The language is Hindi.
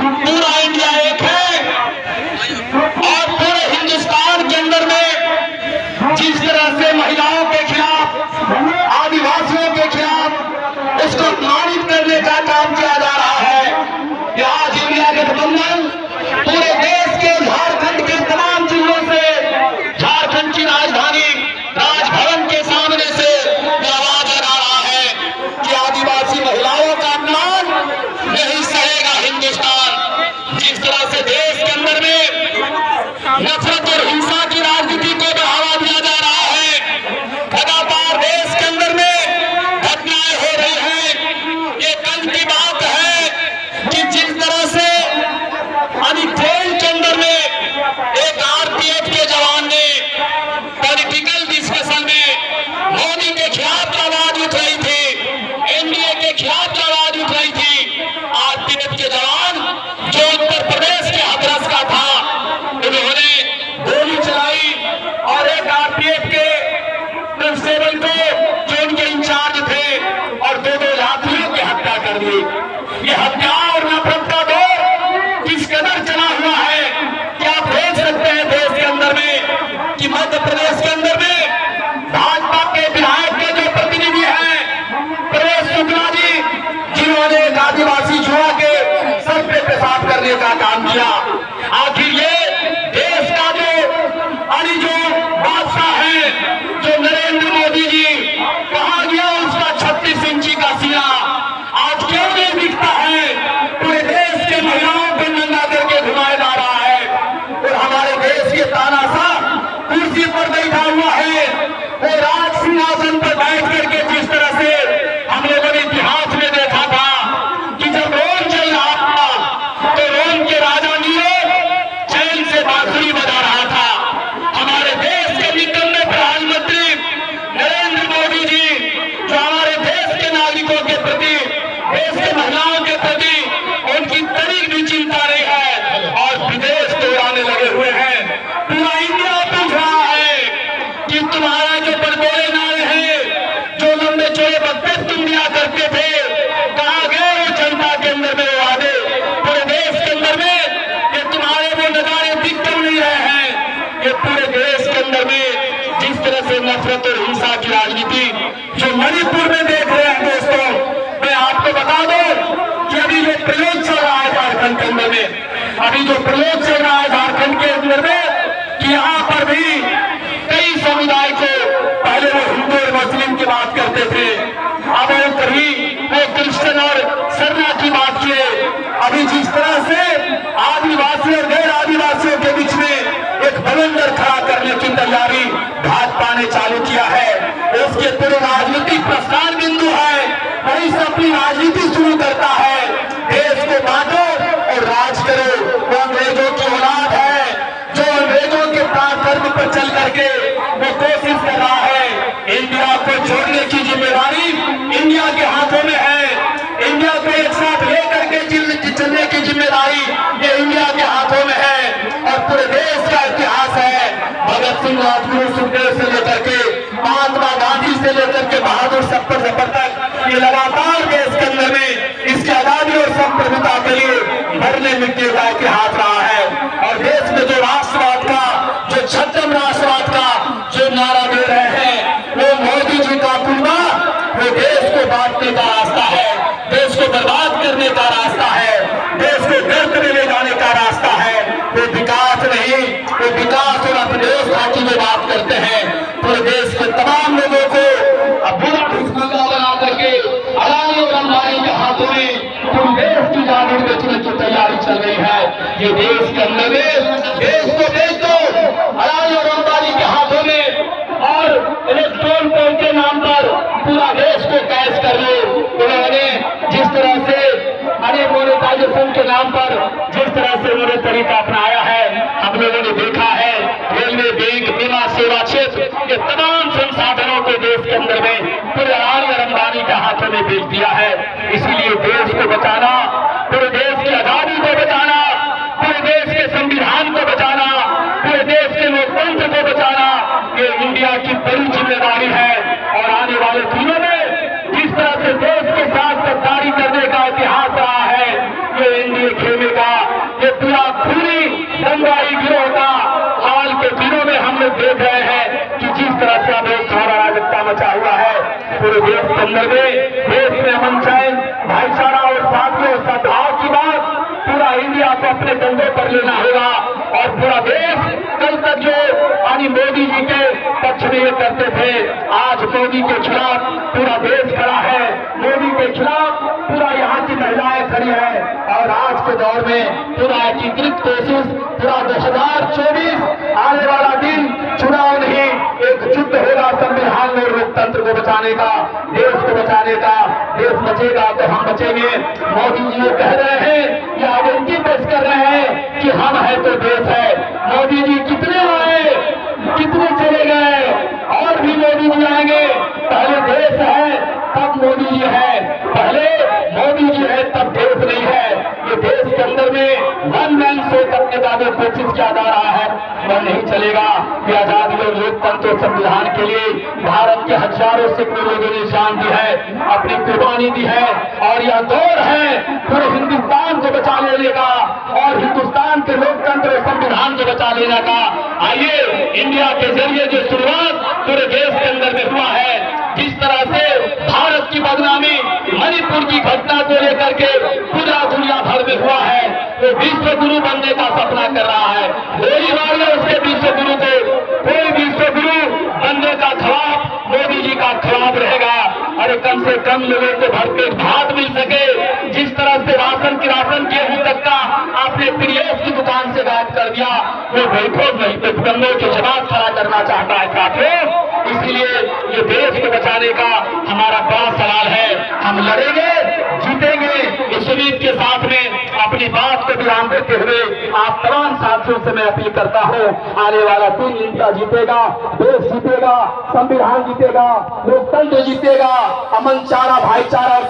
पूरा इंडिया एक है और पूरे हिंदुस्तान के अंदर में जिस तरह से महिलाओं के खिलाफ, आदिवासियों के खिलाफ उसको अपमानित करने का काम किया जा रहा है कि आज इंडिया गठबंधन पूरे देश के झारखंड के तमाम जिलों से, झारखंड की राजधानी राजभवन के सामने से आवाज लगा रहा है कि आदिवासी महिलाओं का अपमान नहीं सहेगा हिंदुस्तान। जिस तरह से देश के अंदर में नफरत और हिंसा की राजनीति को बढ़ावा दिया जा रहा है, लगातार देश के अंदर में घटनाएं हो रही हैं। ये कल की बात है कि जिस तरह से अभी ट्रेन के अंदर में एक आरपीएफ के जवान ने पॉलिटिकल डिस्कशन में मोदी के खिलाफ आवाज उठ रही थी, एनडीए के खिलाफ आवाज उठ रही थी। आरपीएफ के जवान जो उत्तर प्रदेश के हाथरस का था, उन्होंने गोली चलाई और एक आरपीएफ के कांस्टेबल को जो उनके इंचार्ज थे और दो यात्रियों की हत्या कर दी। ये हत्या और नफरत का दौर किस कदर चला हुआ है कि आप देख सकते हैं देश के अंदर में कि मध्य प्रदेश के अंदर में भाजपा के विधायक के जो प्रतिनिधि हैं प्रवेश शुक्ला जी, जिन्होंने एक आदिवासी युवा के सर पे पेशाब करने का काम किया। आखिर ये देश का जो बादशाह है, जो नरेंद्र मोदी जी, कहा गया उसका 36 इंची का सीना आज क्यों नहीं दिखता है? पूरे देश के महिलाओं को नंगा करके घुमाया जा रहा है और हमारे देश के तानाशाह कुर्सी पर बैठा हुआ है। वो राज सिंहासन पर बैठ करके जिस तरह से हम लोगों ने इतिहास में देखा था कि जब रोम चल रहा था तो रोम के राजा नीरो चैन से बांसुरी बजा रहा था। हमारे देश के निकम्मे प्रधानमंत्री नरेंद्र मोदी जी, जो हमारे देश के नागरिकों के प्रति, देश के महिलाओं के प्रति उनकी तरीक भी चिंता नहीं है और विदेश दौड़ाने लगे हुए हैं। पूरा इंडिया पूछ रहा है कि तुम्हारा जो बड़बोले नारे हैं, जो लंबे चौड़े वक्तव्य तुम दिया करते थे, कहा गए वो जनता के अंदर में वादे? पूरे देश के अंदर में ये तुम्हारे वो नजारे दिख क्यों नहीं रहे हैं? ये पूरे देश के अंदर में जिस तरह से नफरत और हिंसा की राजनीति जो मणिपुर में देख रहे हैं दोस्तों, मैं आपको बता दूं कि अभी जो प्रयोग चल रहा है झारखंड के अंदर में, अभी जो प्रयोग चल रहा है झारखंड के अंदर में कि यहाँ पर भी कई समुदाय को, पहले वो हिंदू और मुस्लिम की बात करते थे, अब वो कभी वो क्रिश्चियन और सरना की बात किए। अभी जिस तरह से आदिवासी और गैर आदिवासियों के बीच में एक बवंडर खड़ा करने की तैयारी भाजपा ने चालू किया है, उसके पूरे राजनीतिक प्रस्थान बिंदु है, वहीं से अपनी राजनीति शुरू करता है। देश को बांटो और राज करो। वो अंग्रेजों की औलाद है जो अंग्रेजों के कर्म पर चल करके वो कोशिश कर रहा है। इंडिया को जोड़ने की जिम्मेदारी इंडिया के हाथों में है। इंडिया को एक साथ लेकर के चलने की जिम्मेदारी ये इंडिया के हाथों में है और पूरे देश का इतिहास है। भगत सिंह, राजगुरु, सुखदेव से लेकर के महात्मा गांधी से लेकर के बहादुर सप्पर तक ये लगातार देश के अंदर में इसकी आजादी और संप्रभुता के लिए भरने मिट्टी का इतिहास रहा है। और देश में जो राष्ट्रवाद का, जो छठम राष्ट्रवाद का जो नारा दे रहे हैं, वो मोदी जी का कुंबा, वो देश को बांटने का रास्ता है, देश को बर्बाद करने का रास्ता है, देश को गर्त में ले जाने का रास्ता है। वो विकास नहीं, वो विकास और अपने देश खाती में बात करते हैं। पूरे देश के तमाम लोगों को अब बुरा दुश्मन बना करके अदानी और अंबानी के हाथों में पूरे देश की जान बेचने की तैयारी चल रही है। ये देश के अंदर में देश को बेच दो अदानी और अंबानी के हाथों में और इलेक्ट्रॉन पोल के नाम पर पूरा देश को कैश कर लो। उन्होंने जिस तरह से मोनेटाइजेशन के नाम पर जिस तरह से उन्होंने तरीका अपनाया है, हम लोगों ने देखा है। रेलवे, बैंक, बीमा सेवा क्षेत्र के तमाम संसाधनों को देश के अंदर में पूरे अदानी और अंबानी के हाथों में बेच दिया है। इसीलिए देश को बचाना, पूरे देश की आजादी को बचाना, पूरे देश के संविधान को बचाना, पूरे देश के लोकतंत्र को बचाना, ये इंडिया की बड़ी जिम्मेदारी है। और आने वाले दिनों में जिस तरह से देश के साथ गद्दारी करने का इतिहास रहा है, ये एनडीए खेमेगा। पूरे देश के अंदर में, देश में अमन चैन भाईचारा और साथियों सद्भाव की बात पूरा इंडिया को अपने कंधों पर लेना होगा। और पूरा देश कल तक जो यानी मोदी जी के पक्ष में ये करते थे, आज मोदी के खिलाफ पूरा देश खड़ा है, मोदी के खिलाफ पूरा यहाँ की महिलाएं खड़ी है। और आज के दौर में पूरा एकीकृत कोशिश, पूरा 2024 आने वाला दिन चुनाव नहीं, एक युद्ध होगा संविधान और लोकतंत्र को बचाने का, देश को बचाने का। देश बचेगा तो हम बचेंगे। मोदी जी ये कह रहे हैं, ये आइडेंटिटी पेश कर रहे हैं कि हम है तो देश है। मोदी जी कितने आए, कितने चले गए, और भी मोदी जी आएंगे। पहले देश है तब मोदी जी है, पहले मोदी जी है तब देश नहीं है। ये देश के अंदर में वन मैन शो करने का जो कोशिश किया जा रहा है वह नहीं चलेगा। कि आजादी और लोकतंत्र संविधान के लिए भारत के हजारों सैकड़ों लोगों ने जान दी है, अपनी कुर्बानी दी है। और यह दौर है पूरे हिंदुस्तान को बचा लेने का और हिंदुस्तान के लोकतंत्र और संविधान को बचा लेने का। आइए इंडिया के जरिए जो शुरुआत पूरे देश के अंदर में हुआ है, जिस तरह से भारत की बदनामी मणिपुर की घटना को लेकर के पूरा दुनिया भर में हुआ है, वो विश्व गुरु बनने का सपना कर रहा है। गोलीबार उसके विश्व गुरु को, कोई विश्व गुरु बनने का ख्वाब मोदी जी का ख्वाब रहेगा। अरे कम से कम लोगों को भर पेट भात मिल सके। जिस तरह से राशन गेहूं तक का आपने प्रियस की दुकान से गायब कर दिया, वो बैठो नहीं तो गंगों के जवाब खड़ा करना चाहता है साथियों। इसीलिए ये देश को बचाने का हमारा बड़ा सवाल है। हम लड़ेंगे, जीतेंगे, इस उम्मीद के साथ में अपनी बात को विराम देते हुए आप तमाम साथियों से मैं अपील करता हूँ, आने वाला 3 दिन का जीतेगा, देश जीतेगा, संविधान जीतेगा, लोकतंत्र जीतेगा, अमन चारा भाईचारा